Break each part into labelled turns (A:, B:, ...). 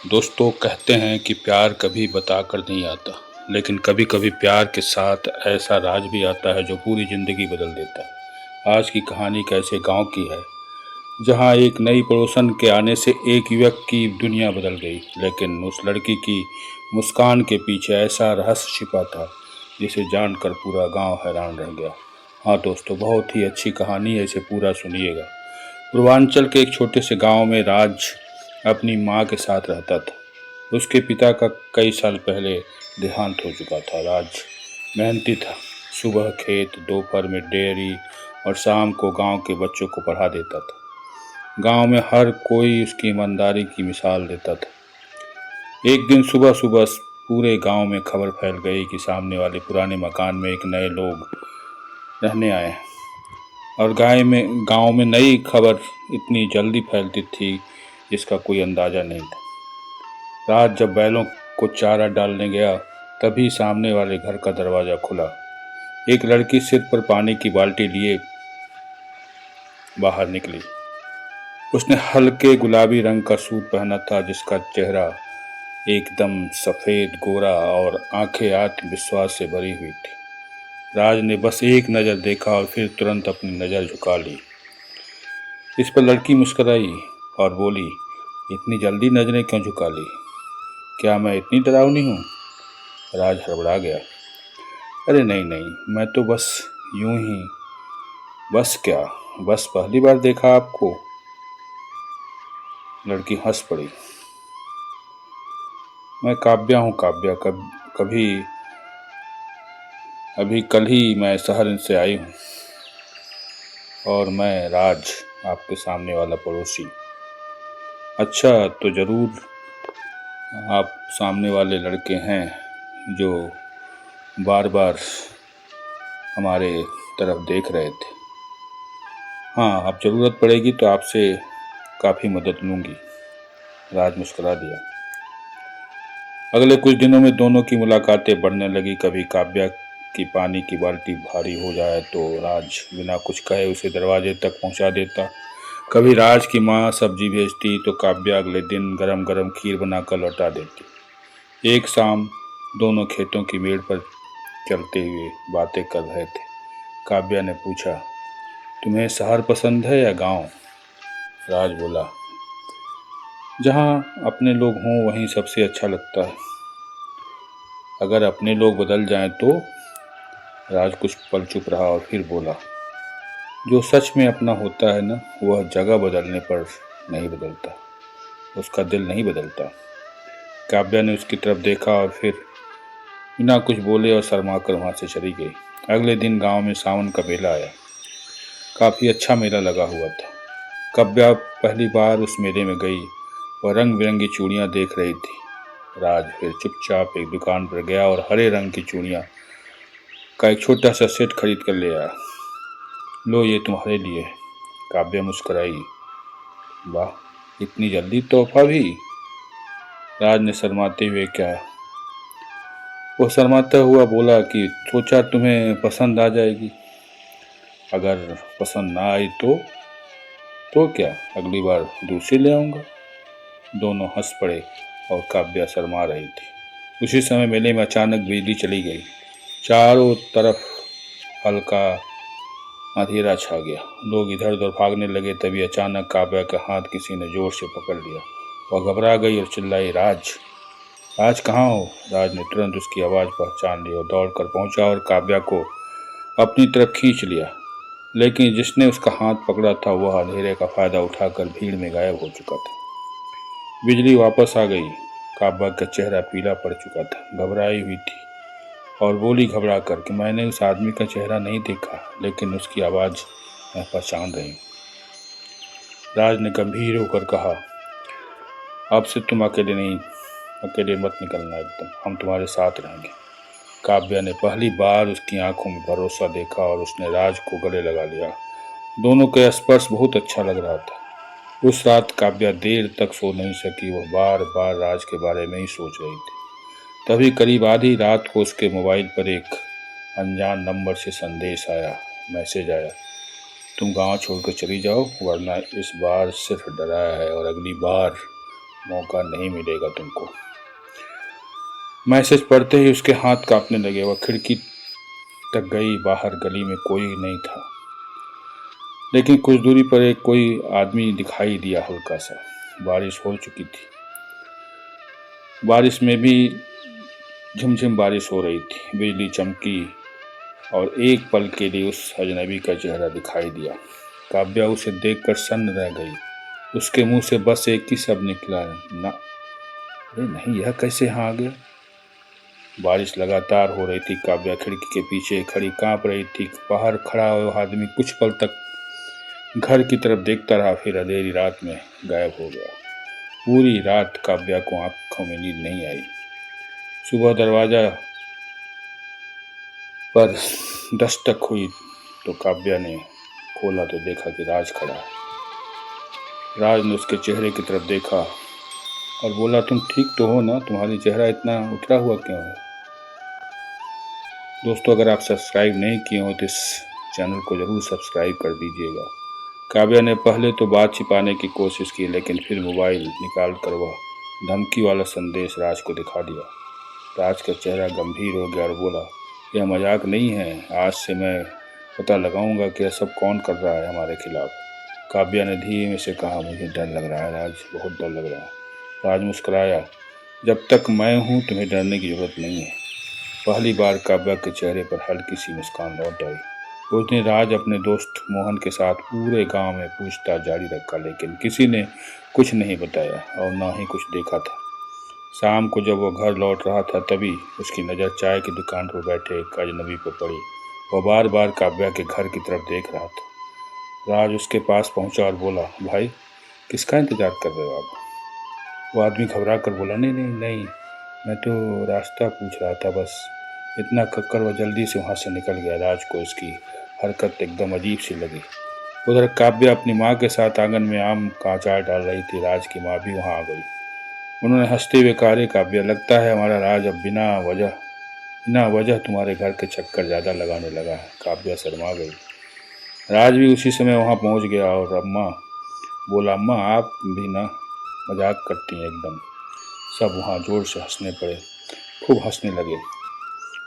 A: दोस्तों कहते हैं कि प्यार कभी बताकर नहीं आता, लेकिन कभी कभी प्यार के साथ ऐसा राज भी आता है जो पूरी ज़िंदगी बदल देता है। आज की कहानी एक ऐसे गांव की है जहां एक नई पड़ोसन के आने से एक युवक की दुनिया बदल गई, लेकिन उस लड़की की मुस्कान के पीछे ऐसा रहस्य छिपा था जिसे जानकर पूरा गांव हैरान रह गया। हाँ दोस्तों, बहुत ही अच्छी कहानी है, इसे पूरा सुनिएगा। पूर्वांचल के एक छोटे से गांव में राज अपनी माँ के साथ रहता था। उसके पिता का कई साल पहले देहांत हो चुका था। राज मेहनती था, सुबह खेत, दोपहर में डेयरी और शाम को गांव के बच्चों को पढ़ा देता था। गांव में हर कोई उसकी ईमानदारी की मिसाल देता था। एक दिन सुबह सुबह पूरे गांव में खबर फैल गई कि सामने वाले पुराने मकान में एक नए लोग रहने आए हैं। और गांव में नई खबर इतनी जल्दी फैलती थी जिसका कोई अंदाजा नहीं था। रात जब बैलों को चारा डालने गया, तभी सामने वाले घर का दरवाजा खुला। एक लड़की सिर पर पानी की बाल्टी लिए बाहर निकली। उसने हल्के गुलाबी रंग का सूट पहना था, जिसका चेहरा एकदम सफेद गोरा और आंखें आत्मविश्वास से भरी हुई थी। राज ने बस एक नज़र देखा और फिर तुरंत अपनी नज़र झुका ली। इस पर लड़की मुस्कुराई और बोली, इतनी जल्दी नजरें क्यों झुका ली? क्या मैं इतनी डरावनी हूँ? राज हड़बड़ा गया। अरे नहीं नहीं, मैं तो बस यूं ही। बस क्या? बस पहली बार देखा आपको? लड़की हंस पड़ी। मैं काव्या हूँ, काव्या। कभी अभी कल ही मैं शहर से आई हूँ। और मैं राज, आपके सामने वाला पड़ोसी। अच्छा, तो ज़रूर आप सामने वाले लड़के हैं जो बार बार हमारे तरफ देख रहे थे। हाँ, अब ज़रूरत पड़ेगी तो आपसे काफ़ी मदद लूँगी। राज मुस्कुरा दिया। अगले कुछ दिनों में दोनों की मुलाकातें बढ़ने लगी। कभी काव्या की पानी की बाल्टी भारी हो जाए तो राज बिना कुछ कहे उसे दरवाजे तक पहुंचा देता। कभी राज की माँ सब्जी भेजती तो काव्या अगले दिन गरम गरम खीर बनाकर लौटा देती। एक शाम दोनों खेतों की मेड़ पर चलते हुए बातें कर रहे थे। काव्या ने पूछा, तुम्हें शहर पसंद है या गांव? राज बोला, जहाँ अपने लोग हों वहीं सबसे अच्छा लगता है। अगर अपने लोग बदल जाएं तो? राज कुछ पल चुप रहा और फिर बोला, जो सच में अपना होता है ना, वह जगह बदलने पर नहीं बदलता, उसका दिल नहीं बदलता। काव्या ने उसकी तरफ देखा और फिर बिना कुछ बोले और शर्मा कर वहाँ से चली गई। अगले दिन गांव में सावन का मेला आया। काफ़ी अच्छा मेला लगा हुआ था। काव्या पहली बार उस मेले में गई। वह रंग बिरंगी चूड़ियाँ देख रही थी। राज फिर चुपचाप एक दुकान पर गया और हरे रंग की चूड़ियाँ का एक छोटा सा सेट खरीद कर ले आया। लो, ये तुम्हारे लिए। काव्या मुस्कुराई। वाह, इतनी जल्दी तोहफा भी? राज ने शर्माते हुए कहा। वो शर्माता हुआ बोला कि सोचा तुम्हें पसंद आ जाएगी। अगर पसंद ना आई तो क्या, अगली बार दूसरी ले आऊँगा। दोनों हंस पड़े और काव्या शर्मा रही थी। उसी समय मेले में अचानक बिजली चली गई। चारों तरफ हल्का अंधेरा छा गया। लोग इधर उधर भागने लगे। तभी अचानक काव्या का हाथ किसी ने जोर से पकड़ लिया। वह घबरा गई और चिल्लाई, राज, राज कहाँ हो? राज ने तुरंत उसकी आवाज़ पहचान ली और दौड़कर पहुंचा और काव्या को अपनी तरफ खींच लिया। लेकिन जिसने उसका हाथ पकड़ा था वह अंधेरे का फायदा उठाकर भीड़ में गायब हो चुका था। बिजली वापस आ गई। काव्या का चेहरा पीला पड़ चुका था, घबराई हुई थी और बोली घबरा कर कि मैंने उस आदमी का चेहरा नहीं देखा, लेकिन उसकी आवाज़ मैं पहचान रही हूँ। राज ने गंभीर होकर कहा, अब से तुम अकेले मत निकलना, एकदम हम तुम्हारे साथ रहेंगे। काव्या ने पहली बार उसकी आंखों में भरोसा देखा और उसने राज को गले लगा लिया। दोनों का स्पर्श बहुत अच्छा लग रहा था। उस रात काव्या देर तक सो नहीं सकी। वह बार बार राज के बारे में ही सोच रही थी। तभी करीब आधी रात को उसके मोबाइल पर एक अनजान नंबर से मैसेज आया, तुम गांव छोड़कर चली जाओ, वरना इस बार सिर्फ डराया है और अगली बार मौका नहीं मिलेगा तुमको। मैसेज पढ़ते ही उसके हाथ कांपने लगे। वह खिड़की तक गई। बाहर गली में कोई नहीं था, लेकिन कुछ दूरी पर एक कोई आदमी दिखाई दिया हल्का सा। बारिश हो चुकी थी। बारिश में भी झिमझिम बारिश हो रही थी। बिजली चमकी और एक पल के लिए उस अजनबी का चेहरा दिखाई दिया। काव्या उसे देखकर सन्न रह गई। उसके मुंह से बस एक ही शब्द निकला, ना। अरे नहीं, यह कैसे यहाँ आ गया? बारिश लगातार हो रही थी। काव्या खिड़की के पीछे खड़ी कांप रही थी। बाहर खड़ा हुआ आदमी कुछ पल तक घर की तरफ देखता रहा, फिर अंधेरी रात में गायब हो गया। पूरी रात काव्या को आंखों में नींद नहीं आई। सुबह दरवाजा पर दस्तक हुई तो काव्या ने खोला तो देखा कि राज खड़ा है। राज ने उसके चेहरे की तरफ देखा और बोला, तुम ठीक तो हो ना? तुम्हारी चेहरा इतना उतरा हुआ क्यों है? दोस्तों, अगर आप सब्सक्राइब नहीं किए हो तो इस चैनल को ज़रूर सब्सक्राइब कर दीजिएगा। काव्या ने पहले तो बात छिपाने की कोशिश की, लेकिन फिर मोबाइल निकाल कर वह धमकी वाला संदेश राज को दिखा दिया। राज का चेहरा गंभीर हो गया और बोला, यह मजाक नहीं है। आज से मैं पता लगाऊंगा कि यह सब कौन कर रहा है हमारे खिलाफ। काव्या ने धीमे से कहा, मुझे डर लग रहा है राज, बहुत डर लग रहा है। राज मुस्कुराया, जब तक मैं हूँ तुम्हें डरने की जरूरत नहीं है। पहली बार काव्या के चेहरे पर हल्की सी मुस्कान लौट आई। उस दिन राज अपने दोस्त मोहन के साथ पूरे गांव में पूछताछ जारी रखा, लेकिन किसी ने कुछ नहीं बताया और ना ही कुछ देखा था। शाम को जब वो घर लौट रहा था, तभी उसकी नज़र चाय की दुकान पर बैठे एक अजनबी पर पड़ी। वह बार बार काव्या के घर की तरफ देख रहा था। राज उसके पास पहुंचा और बोला, भाई किसका इंतजार कर रहे हो आप? वो आदमी घबरा कर बोला, नहीं नहीं नहीं, मैं तो रास्ता पूछ रहा था बस। इतना कहकर वह जल्दी से वहाँ से निकल गया। राज को उसकी हरकत एकदम अजीब सी लगी। उधर काव्या अपनी माँ के साथ आंगन में आम का अचार डाल रही थी। राज की माँ भी वहाँ आ गई। उन्होंने हंसते हुए कहा, काव्या, लगता है हमारा राज अब बिना वजह तुम्हारे घर के चक्कर ज़्यादा लगाने लगा है। काव्या शर्मा गई। राज भी उसी समय वहाँ पहुँच गया और अम्मा बोला, अम्मा आप भी ना मजाक करती हैं एकदम। सब वहाँ जोर से हंसने पड़े, खूब हंसने लगे।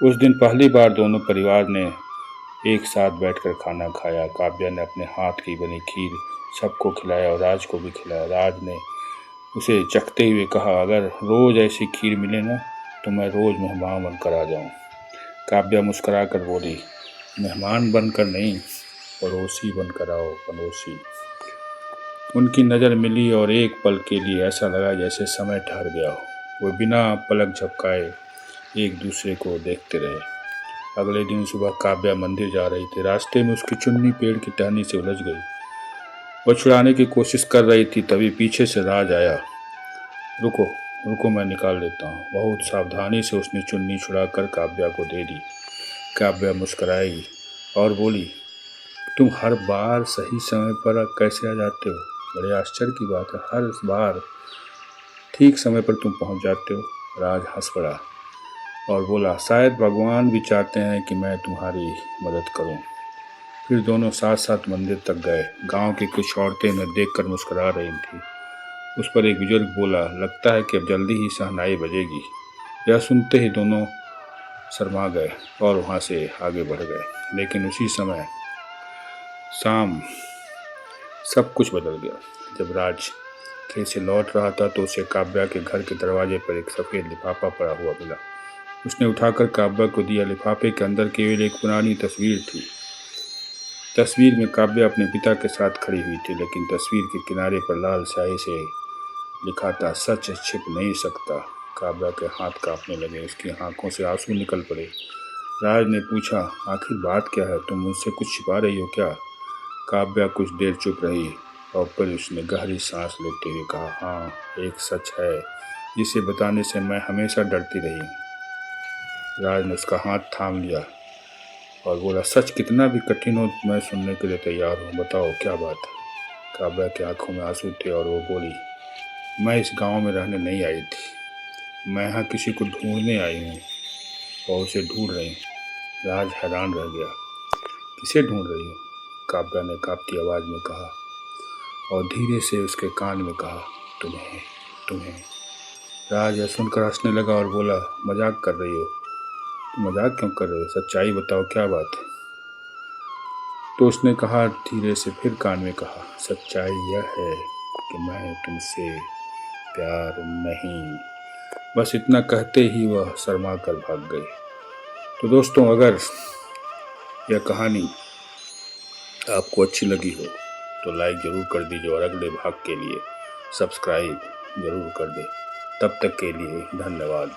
A: उस दिन पहली बार दोनों परिवार ने एक साथ बैठकर खाना खाया। काव्या ने अपने हाथ की बनी खीर सबको खिलाया और राज को भी खिलाया। राज ने उसे चखते हुए कहा, अगर रोज ऐसी खीर मिले ना तो मैं रोज मेहमान बनकर आ जाऊं। काव्या मुस्कुरा कर बोली, मेहमान बनकर नहीं, पड़ोसी बनकर आओ, पड़ोसी। उनकी नज़र मिली और एक पल के लिए ऐसा लगा जैसे समय ठहर गया हो। वो बिना पलक झपकाए एक दूसरे को देखते रहे। अगले दिन सुबह काव्या मंदिर जा रही थी। रास्ते में उसकी चुन्नी पेड़ की टहनी से उलझ गई। वह छुड़ाने की कोशिश कर रही थी, तभी पीछे से राज आया। रुको रुको, मैं निकाल लेता हूँ। बहुत सावधानी से उसने चुन्नी छुड़ाकर काव्या को दे दी। काव्या मुस्कुराई और बोली, तुम हर बार सही समय पर कैसे आ जाते हो? बड़े आश्चर्य की बात है, हर बार ठीक समय पर तुम पहुँच जाते हो। राज हंस पड़ा और बोला, शायद भगवान भी चाहते हैं कि मैं तुम्हारी मदद करूं। फिर दोनों साथ साथ मंदिर तक गए। गांव की कुछ औरतें उन्हें देखकर मुस्कुरा रही थीं। उस पर एक बुजुर्ग बोला, लगता है कि अब जल्दी ही शहनाई बजेगी। यह सुनते ही दोनों शर्मा गए और वहां से आगे बढ़ गए। लेकिन उसी समय शाम सब कुछ बदल गया। जब राज खेत से लौट रहा था तो उसे काव्या के घर के दरवाजे पर एक सफ़ेद लिफाफा पड़ा हुआ मिला। उसने उठाकर काव्या को दिया। लिफाफे के अंदर केवल एक पुरानी तस्वीर थी। तस्वीर में काव्या अपने पिता के साथ खड़ी हुई थी, लेकिन तस्वीर के किनारे पर लाल स्याही से लिखा था, सच छिप नहीं सकता। काव्या के हाथ कांपने लगे, उसकी आंखों से आंसू निकल पड़े। राज ने पूछा, आखिर बात क्या है? तुम मुझसे कुछ छिपा रही हो क्या? काव्या कुछ देर चुप रही और फिर उसने गहरी सांस लेते हुए कहा, हाँ, एक सच है जिसे बताने से मैं हमेशा डरती रही। राज ने उसका हाथ थाम लिया और बोला, सच कितना भी कठिन हो मैं सुनने के लिए तैयार हूँ, बताओ क्या बात है? काव्या की आंखों में आंसू थे और वो बोली, मैं इस गांव में रहने नहीं आई थी, मैं यहाँ किसी को ढूंढने आई हूँ और उसे ढूंढ रही हूँ। राज हैरान रह गया, किसे ढूंढ रही हो? काव्या ने कांपती आवाज़ में कहा और धीरे से उसके कान में कहा, तुम्हें। तुम्हें। राज यह सुनकर हंसने लगा और बोला, मजाक कर रही हो? तुम मजाक क्यों कर रहे हो? सच्चाई बताओ, क्या बात है? तो उसने कहा धीरे से, फिर कान में कहा, सच्चाई यह है कि मैं तुमसे प्यार नहीं। बस इतना कहते ही वह शर्मा कर भाग गई। तो दोस्तों, अगर यह कहानी आपको अच्छी लगी हो तो लाइक ज़रूर कर दीजिए और अगले भाग के लिए सब्सक्राइब ज़रूर कर दें। तब तक के लिए धन्यवाद।